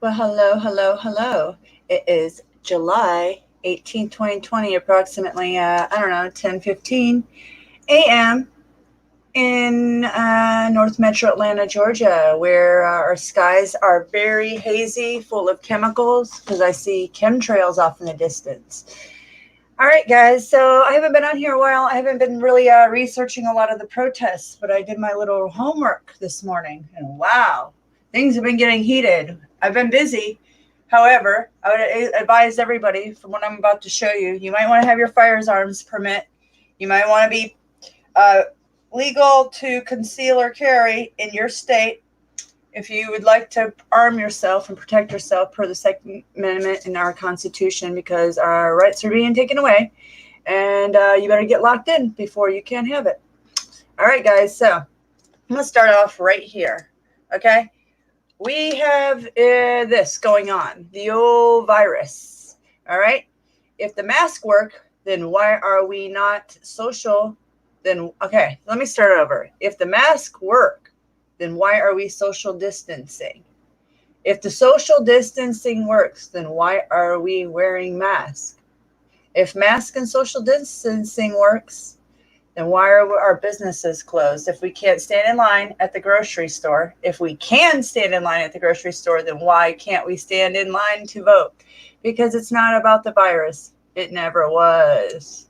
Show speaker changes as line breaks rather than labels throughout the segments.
Well, hello, hello, hello. It is July 18th, 2020, approximately, I don't know, 10:15 a.m. in North Metro Atlanta, Georgia, where our skies are very hazy, full of chemicals, because I see chemtrails off in the distance. All right, guys. So I haven't been on here a while. I haven't been really researching a lot of the protests, but I did my little homework this morning, and wow, things have been getting heated. I've been busy. However, I would advise everybody from what I'm about to show you, you might want to have your firearms permit. You might want to be uh, legal to conceal or carry in your state if you would like to arm yourself and protect yourself per the Second Amendment in our Constitution, because our rights are being taken away, and you better get locked in before you can have it. All right, guys, so I'm going to start off right here, okay? We have this going on, the old virus, all right? If the masks work, then why are we not social? Then, okay, let me start over. If the masks work, then why are we social distancing? If the social distancing works, then why are we wearing masks? If mask and social distancing works, then why are our businesses closed? If we can't stand in line at the grocery store, if we can stand in line at the grocery store, then why can't we stand in line to vote? Because it's not about the virus. It never was.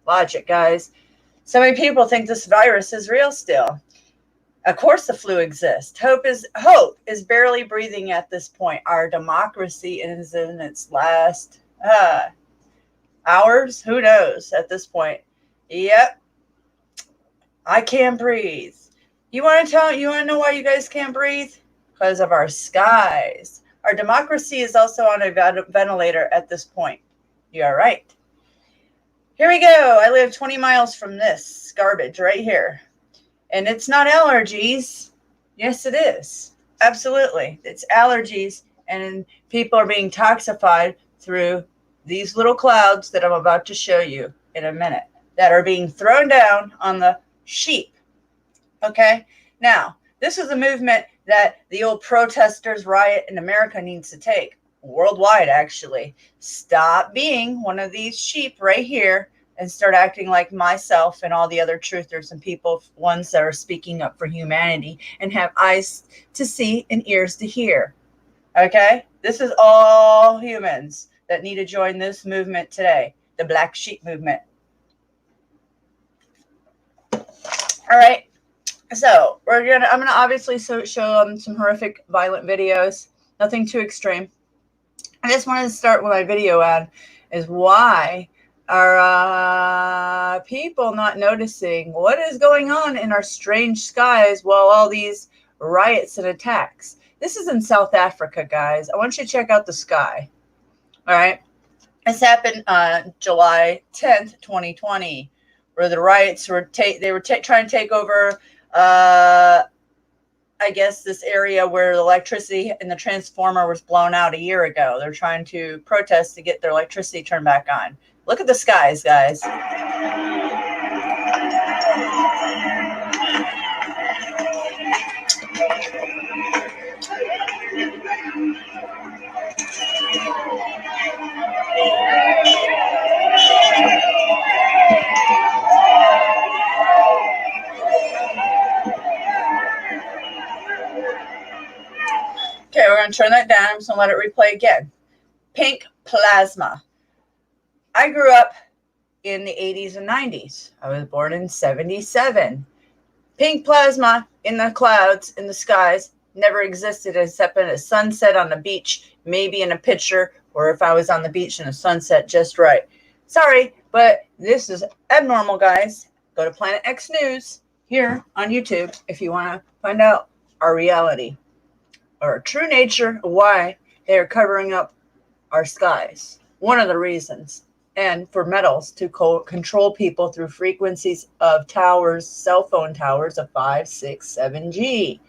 Logic, guys. So many people think this virus is real still. Of course the flu exists. Hope is barely breathing at this point. Our democracy is in its last hours. Who knows at this point? Yep. I can't breathe. You want to know why you guys can't breathe? Because of our skies. Our democracy is also on a ventilator at this point. You are right. Here we go. I live 20 miles from this garbage right here. And it's not allergies. Yes, it is. Absolutely. It's allergies, and people are being toxified through these little clouds that I'm about to show you in a minute that are being thrown down on the sheep. Okay? Now, this is a movement that the old protesters riot in America needs to take. Worldwide, actually. Stop being one of these sheep right here and start acting like myself and all the other truthers and people, ones that are speaking up for humanity and have eyes to see and ears to hear. Okay? This is all humans that need to join this movement today, the Black Sheep Movement. All right. So I'm gonna obviously show some horrific, violent videos. Nothing too extreme. I just wanted to start with my video on is why are people not noticing what is going on in our strange skies while all these riots and attacks? This is in South Africa, guys. I want you to check out the sky. All right. This happened July 10th, 2020, where the riots were trying to take over I guess this area where the electricity in the transformer was blown out a year ago. They're trying to protest to get their electricity turned back on. Look at the skies, guys. Okay, we're going to turn that down. I'm just going to let it replay again. Pink plasma. I grew up in the 80s and 90s. I was born in 77. Pink plasma in the clouds, in the skies, never existed except in a sunset on the beach, maybe in a picture, or if I was on the beach in a sunset just right. Sorry, but this is abnormal, guys. Go to Planet X News here on YouTube if you want to find out our reality or our true nature of why they are covering up our skies. One of the reasons. And for metals to control people through frequencies of towers, cell phone towers of 5, 6, 7G.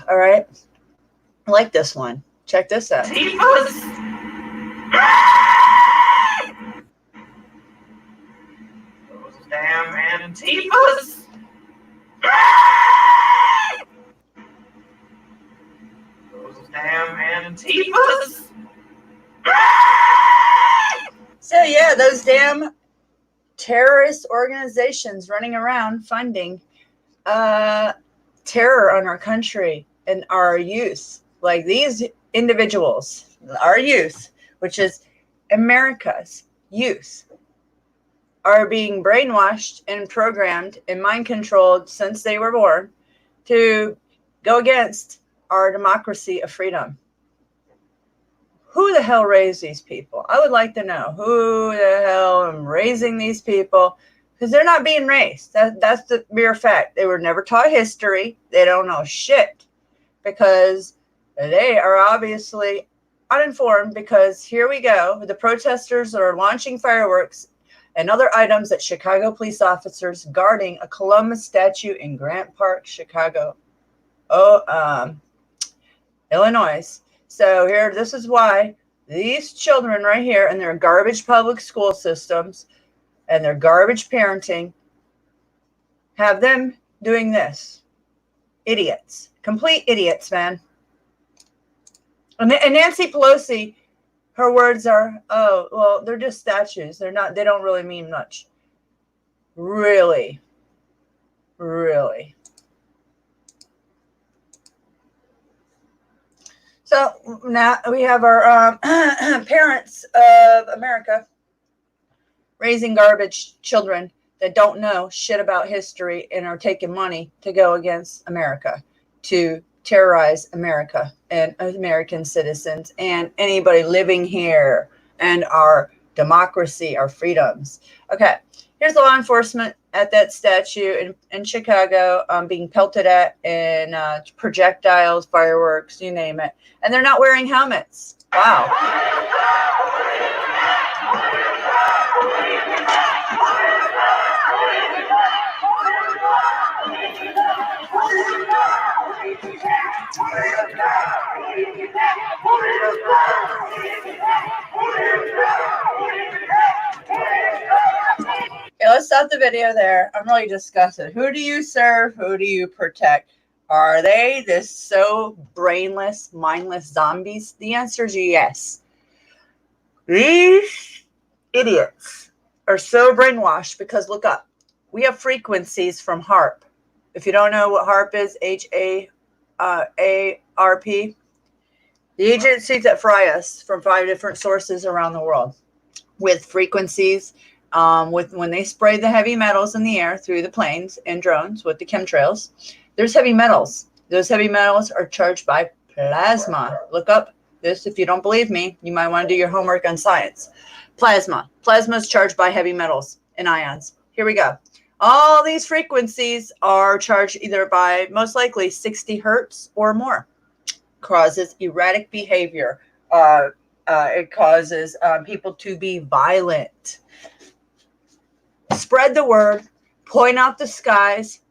All right. I like this one. Check this out.
Those damn Antifas. Damn Antifas.
So yeah, those damn terrorist organizations running around funding terror on our country and our youth. Like these individuals, our youth, which is America's youth, are being brainwashed and programmed and mind controlled since they were born to go against our democracy of freedom. Who the hell raised these people? I would like to know who the hell is raising these people, because they're not being raised. That's the mere fact. They were never taught history. They don't know shit, because they are obviously uninformed. Because here we go, the protesters are launching fireworks and other items at Chicago police officers guarding a Columbus statue in Grant Park, Chicago, Illinois. So here, this is why these children right here in their garbage public school systems and their garbage parenting have them doing this. Idiots. Complete idiots, man. And Nancy Pelosi, her words are, oh, well, they're just statues. They don't really mean much. Really? Really? So now we have our parents of America raising garbage children that don't know shit about history and are taking money to go against America, to terrorize America and American citizens and anybody living here and our democracy, our freedoms. Okay, here's the law enforcement at that statue in Chicago being pelted at and projectiles, fireworks, you name it. And they're not wearing helmets. Wow. Okay, let's stop the video there. I'm really disgusted. Who do you serve? Who do you protect? Are they this so brainless, mindless zombies? The answer is yes. These idiots are so brainwashed because look up. We have frequencies from HARP. If you don't know what HARP is, HAARP, the agencies that fry us from 5 different sources around the world with frequencies. When they spray the heavy metals in the air through the planes and drones with the chemtrails, there's heavy metals. Those heavy metals are charged by plasma. Look up this if you don't believe me. You might want to do your homework on science. Plasma. Plasma is charged by heavy metals and ions. Here we go. All these frequencies are charged either by most likely 60 hertz or more. Causes erratic behavior. It causes people to be violent. Spread the word, point out the skies,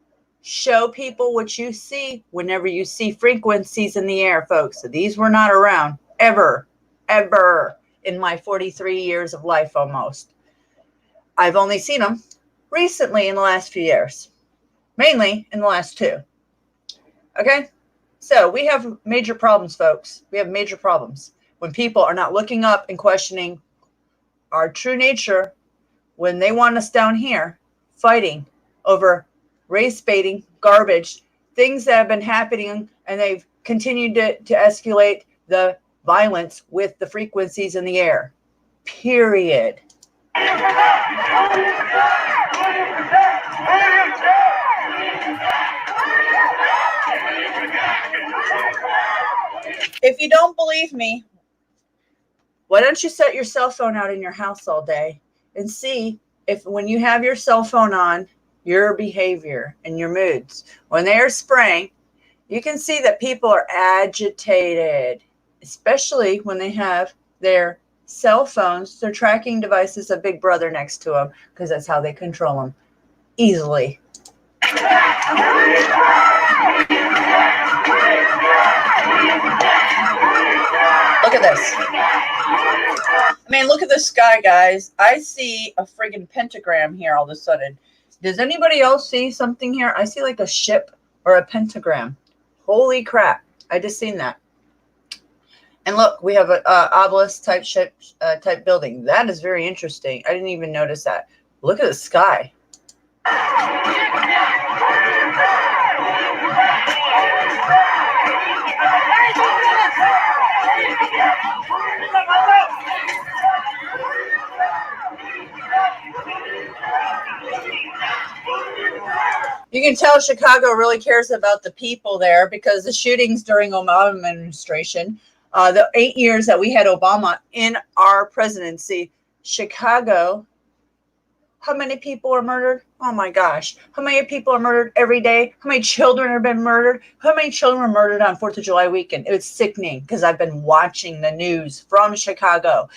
show people what you see whenever you see frequencies in the air, folks. So these were not around ever in my 43 years of life almost. I've only seen them recently in the last few years, mainly in the last 2. Okay? So we have major problems, folks. We have major problems when people are not looking up and questioning our true nature. When they want us down here fighting over race baiting, garbage, things that have been happening, and they've continued to escalate the violence with the frequencies in the air. Period. If you don't believe me, why don't you set your cell phone out in your house all day and see if when you have your cell phone on, your behavior and your moods. When they are spraying, you can see that people are agitated, especially when they have their cell phones, their tracking devices, a big brother next to them, because that's how they control them easily. Look at this. I mean, look at the sky, guys. I see a friggin' pentagram here all of a sudden. Does anybody else see something here? I see like a ship or a pentagram. Holy crap. I just seen that. And look, we have an obelisk type building. That is very interesting. I didn't even notice that. Look at the sky. You can tell Chicago really cares about the people there because the shootings during Obama administration, the 8 years that we had Obama in our presidency, Chicago, how many people are murdered? Oh my gosh. How many people are murdered every day? How many children have been murdered? How many children were murdered on 4th of July weekend? It's sickening because I've been watching the news from Chicago.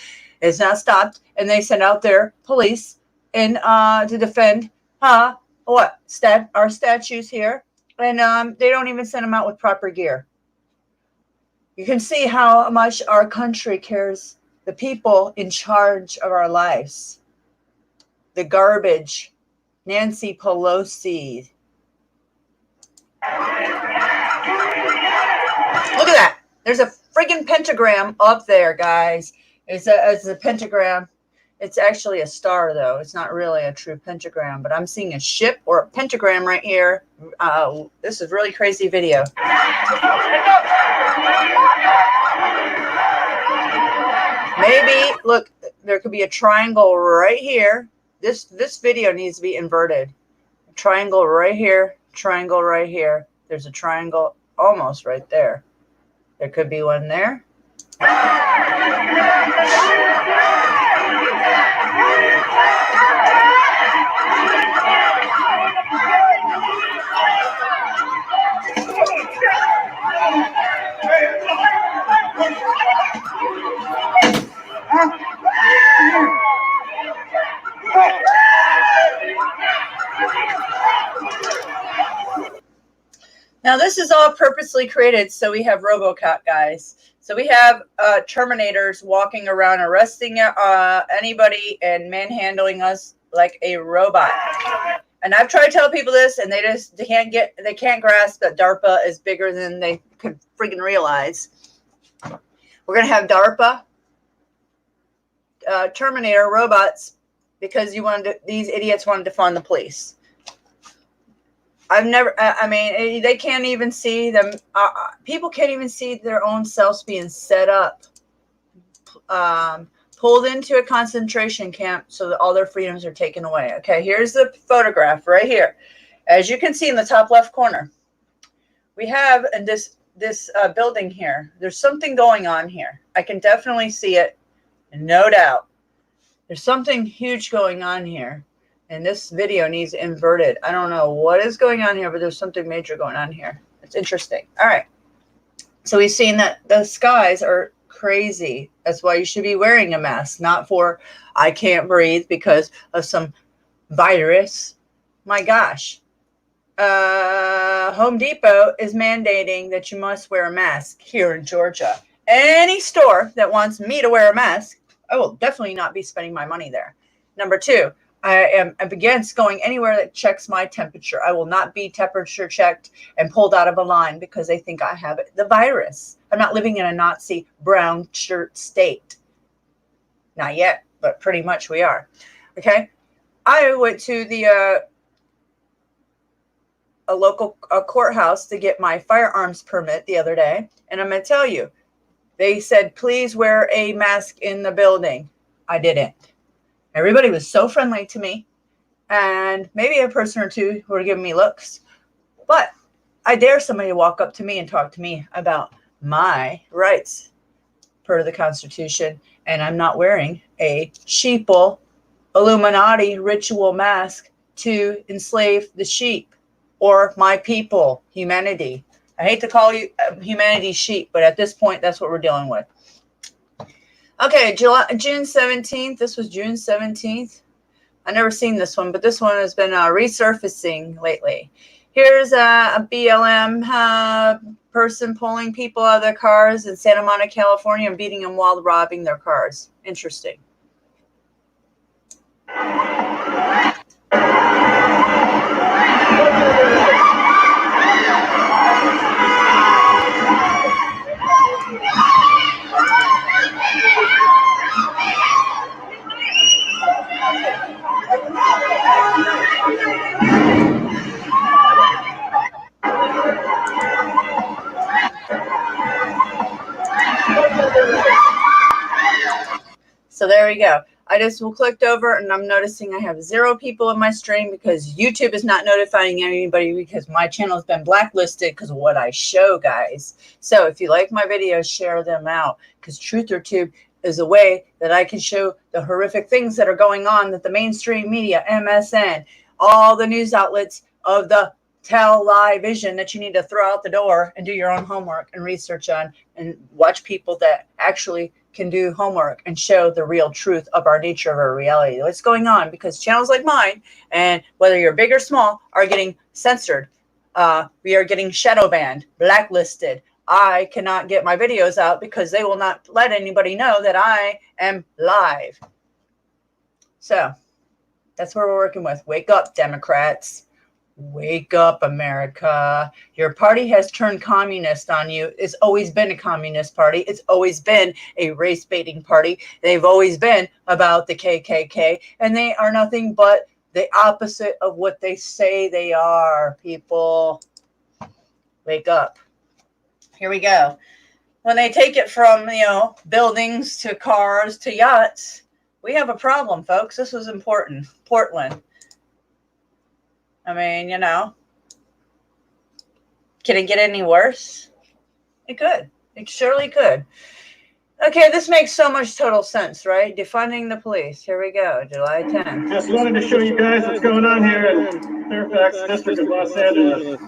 It's not stopped. And they sent out their police and to defend our statues here. And they don't even send them out with proper gear. You can see how much our country cares, the people in charge of our lives. The garbage, Nancy Pelosi. Look at that. There's a friggin' pentagram up there, guys. It's a pentagram. It's actually a star, though. It's not really a true pentagram, but I'm seeing a ship or a pentagram right here. This is really crazy video. Maybe, look, there could be a triangle right here. This video needs to be inverted. Triangle right here, triangle right here. There's a triangle almost right there. There could be one there. Now, this is all purposely created so we have RoboCop, guys. So we have Terminators walking around arresting anybody and manhandling us like a robot. And I've tried to tell people this, and they can't grasp that DARPA is bigger than they could freaking realize. We're gonna have DARPA, Terminator robots, because these idiots wanted to fund the police. They can't even see them. People can't even see their own selves being set up, pulled into a concentration camp so that all their freedoms are taken away. Okay, here's the photograph right here. As you can see in the top left corner, we have this building here. There's something going on here. I can definitely see it, no doubt. There's something huge going on here. And this video needs inverted. I don't know what is going on here, but there's something major going on here. It's interesting. All right. So we've seen that the skies are crazy. That's why you should be wearing a mask, not for I can't breathe because of some virus. My gosh. Home Depot is mandating that you must wear a mask here in Georgia. Any store that wants me to wear a mask, I will definitely not be spending my money there. Number two, I am against going anywhere that checks my temperature. I will not be temperature checked and pulled out of a line because they think I have the virus. I'm not living in a Nazi brown shirt state. Not yet, but pretty much we are. Okay. I went to a local courthouse to get my firearms permit the other day. And I'm going to tell you, they said, please wear a mask in the building. I didn't. Everybody was so friendly to me, and maybe a person or two who were giving me looks, but I dare somebody to walk up to me and talk to me about my rights per the Constitution, and I'm not wearing a sheeple Illuminati ritual mask to enslave the sheep or my people, humanity. I hate to call you humanity sheep, but at this point, that's what we're dealing with. Okay, June 17th. This was June 17th. I've never seen this one, but this one has been resurfacing lately. Here's a BLM person pulling people out of their cars in Santa Monica, California, and beating them while robbing their cars. Interesting. So there we go. I just clicked over and I'm noticing I have 0 people in my stream because YouTube is not notifying anybody because my channel has been blacklisted because of what I show, guys. So if you like my videos, share them out because Truth or Tube is a way that I can show the horrific things that are going on that the mainstream media, MSN, all the news outlets of the television that you need to throw out the door and do your own homework and research on and watch people that actually can do homework and show the real truth of our nature of our reality. What's going on? Because channels like mine, and whether you're big or small, are getting censored. We are getting shadow banned, blacklisted. I cannot get my videos out because they will not let anybody know that I am live. So that's what we're working with. Wake up, Democrats. Wake up, America. Your party has turned communist on you. It's always been a communist party. It's always been a race-baiting party. They've always been about the KKK, and they are nothing but the opposite of what they say they are, people. Wake up. Here we go. When they take it from, buildings to cars to yachts, we have a problem, folks. This was important. Portland. I mean, can it get any worse? It could. It surely could. Okay, this makes so much total sense, right? Defunding the police. Here we go, July 10th.
Just wanted to show you guys what's going on here in Fairfax District of Los Angeles.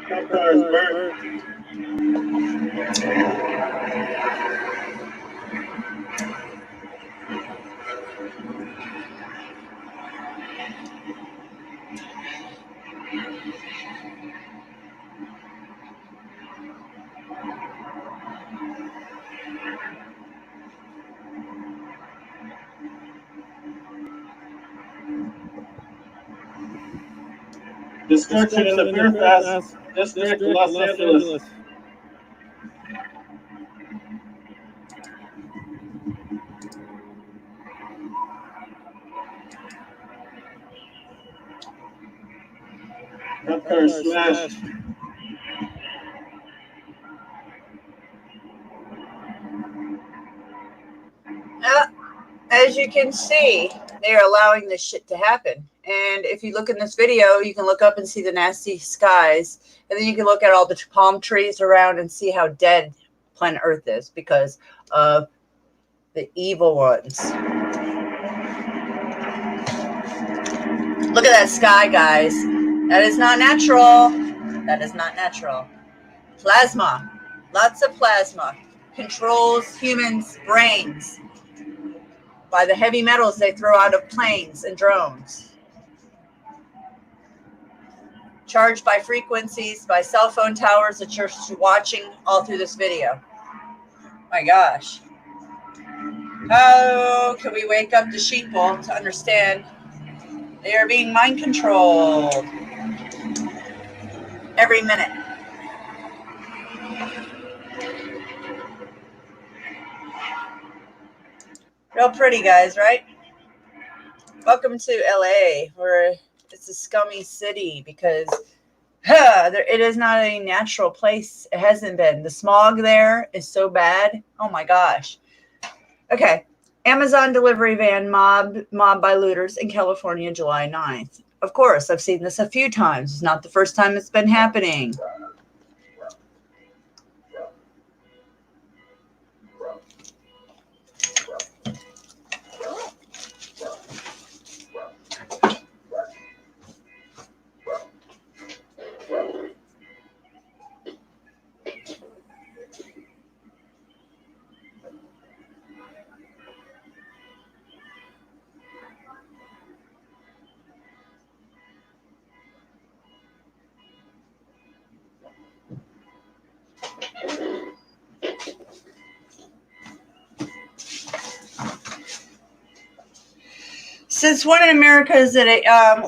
Cop cars burnt. Destruction in the Fairfax District of Los Angeles. Cop car smashed.
As you can see, they are allowing this shit to happen. And if you look in this video, you can look up and see the nasty skies. And then you can look at all the palm trees around and see how dead planet Earth is because of the evil ones. Look at that sky, guys. That is not natural. That is not natural. Plasma. Lots of plasma. Controls humans' brains by the heavy metals they throw out of planes and drones. Charged by frequencies, by cell phone towers that you're watching all through this video. My gosh. How can we wake up the sheeple to understand they are being mind controlled every minute? Real pretty, guys, right? Welcome to LA, where it's a scummy city because it is not a natural place. It hasn't been. The smog there is so bad. Oh my gosh. Okay. Amazon delivery van mobbed by looters in California, July 9th. Of course, I've seen this a few times. It's not the first time it's been happening. Since when in America is it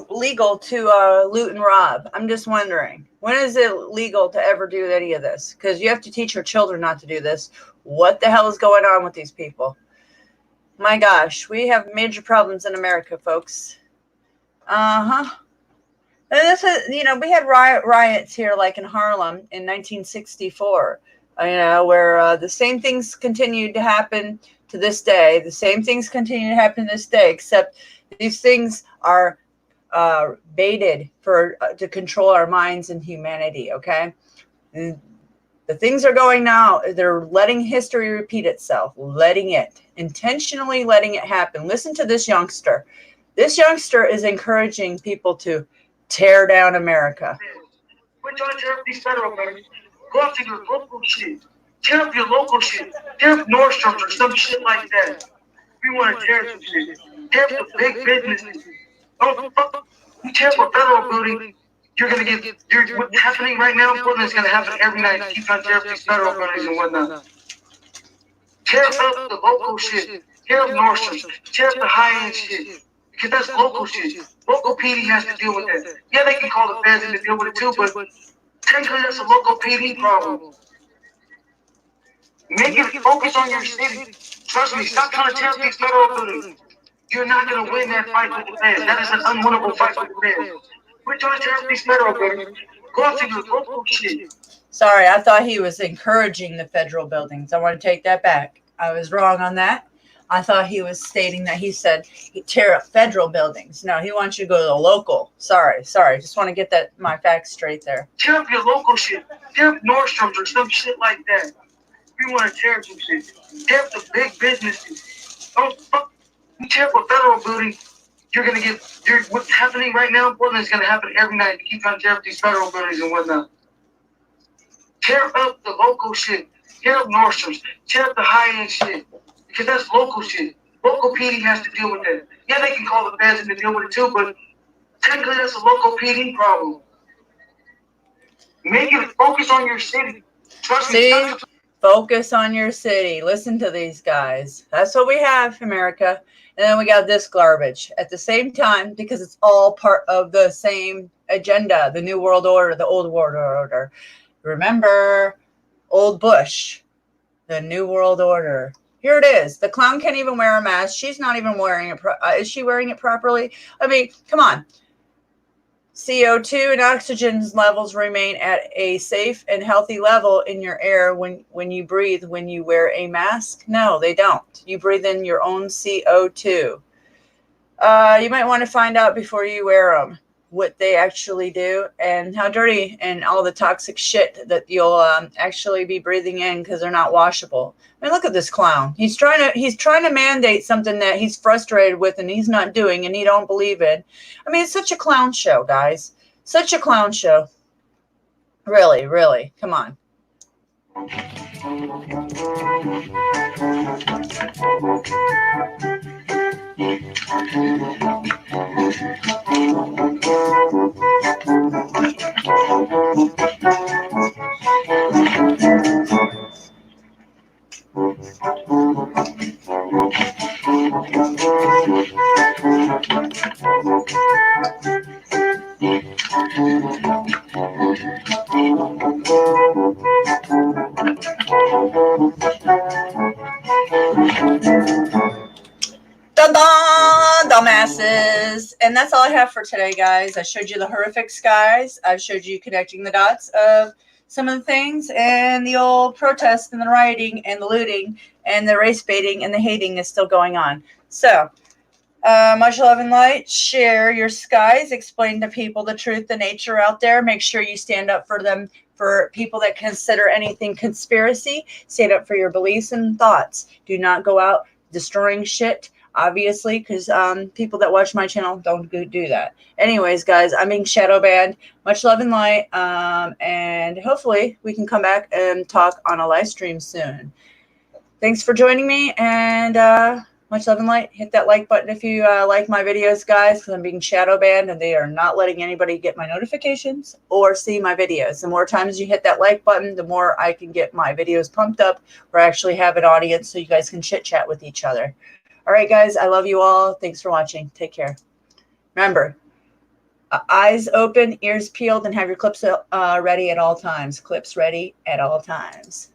legal to loot and rob? I'm just wondering. When is it legal to ever do any of this? Because you have to teach your children not to do this. What the hell is going on with these people? My gosh, we have major problems in America, folks. And this is, we had riots here like in Harlem in 1964. where the same things continue to happen to this day. The same things continue to happen to this day, except these things are baited to control our minds and humanity. Okay, and the things are going now. They're letting history repeat itself, intentionally letting it happen. Listen to this youngster. This youngster is encouraging people to tear down America.
We're trying to tear up these federal government. Go after your local shit. Tear up your local shit. Tear up Nordstrom's or some shit like that. We want to tear some shit. Tear up the big businesses. Don't fuck. You tear up a federal building, you're gonna get. What's happening right now in Portland is gonna happen every night. Keep trying to tear up these federal buildings and whatnot. Tear up the local shit. Tear up Nordstrom's. Tear up the high-end shit. Because that's local shit. Local PD has to deal with that. Yeah, they can call the feds in to deal with it too, but technically that's a local PD problem. Make it focus on your city. Trust me, stop trying to tear up these federal buildings. You're not going to win that fight with the feds. That is an unwinnable fight with the feds. We're trying to tear up these federal buildings. Go after your local shit.
Sorry, I thought he was encouraging the federal buildings. I want to take that back. I was wrong on that. I thought he was stating that he said he'd tear up federal buildings. No, he wants you to go to the local. Sorry. Just want to get my facts straight there.
Tear up your local shit. Tear up Nordstrom's or some shit like that. We want to tear up some shit. Tear up the big businesses. Don't fuck. You tear up a federal building, you're going to get. What's happening right now in Portland is going to happen every night. You keep trying to tear up these federal buildings and whatnot. Tear up the local shit. Tear up Nordstrom's. Tear up the high-end shit. Because that's local shit. Local PD has to deal with that. Yeah, they can call the feds in to deal with it too, but technically that's a local PD problem. Make it focus on your city. Trust me.
Focus on your city. Listen to these guys. That's what we have, America. And then we got this garbage at the same time, because it's all part of the same agenda, the New World Order, the Old World Order. Remember, old Bush, the New World Order. Here it is. The clown can't even wear a mask. She's not even wearing it. Is she wearing it properly? I mean, come on. CO2 and oxygen levels remain at a safe and healthy level in your air when you breathe, when you wear a mask? No, they don't. You breathe in your own CO2. You might want to find out before you wear them what they actually do and how dirty and all the toxic shit that you'll actually be breathing in, because they're not washable. I mean, look at this clown. He's trying to mandate something that he's frustrated with and he's not doing and he don't believe in. I mean, it's such a clown show, guys. Such a clown show. Really, really. Come on. Dun-dun, dumbasses. And that's all I have for today, guys. I showed you the horrific skies. I showed you connecting the dots of some of the things, and the old protest and the rioting and the looting and the race baiting and the hating is still going on. So, much love and light. Share your skies. Explain to people the truth, the nature out there. Make sure you stand up for them. For people that consider anything conspiracy, stand up for your beliefs and thoughts. Do not go out destroying shit, obviously, because people that watch my channel don't do that. Anyways, guys, I'm being shadow banned. Much love and light, and hopefully we can come back and talk on a live stream soon. Thanks for joining me, and much love and light. Hit that like button if you like my videos, guys, because I'm being shadow banned and they are not letting anybody get my notifications or see my videos. The more times you hit that like button, the more I can get my videos pumped up, or actually have an audience so you guys can chit chat with each other. All right, guys, I love you all. Thanks for watching. Take care. Remember, eyes open, ears peeled, and have your clips ready at all times. Clips ready at all times.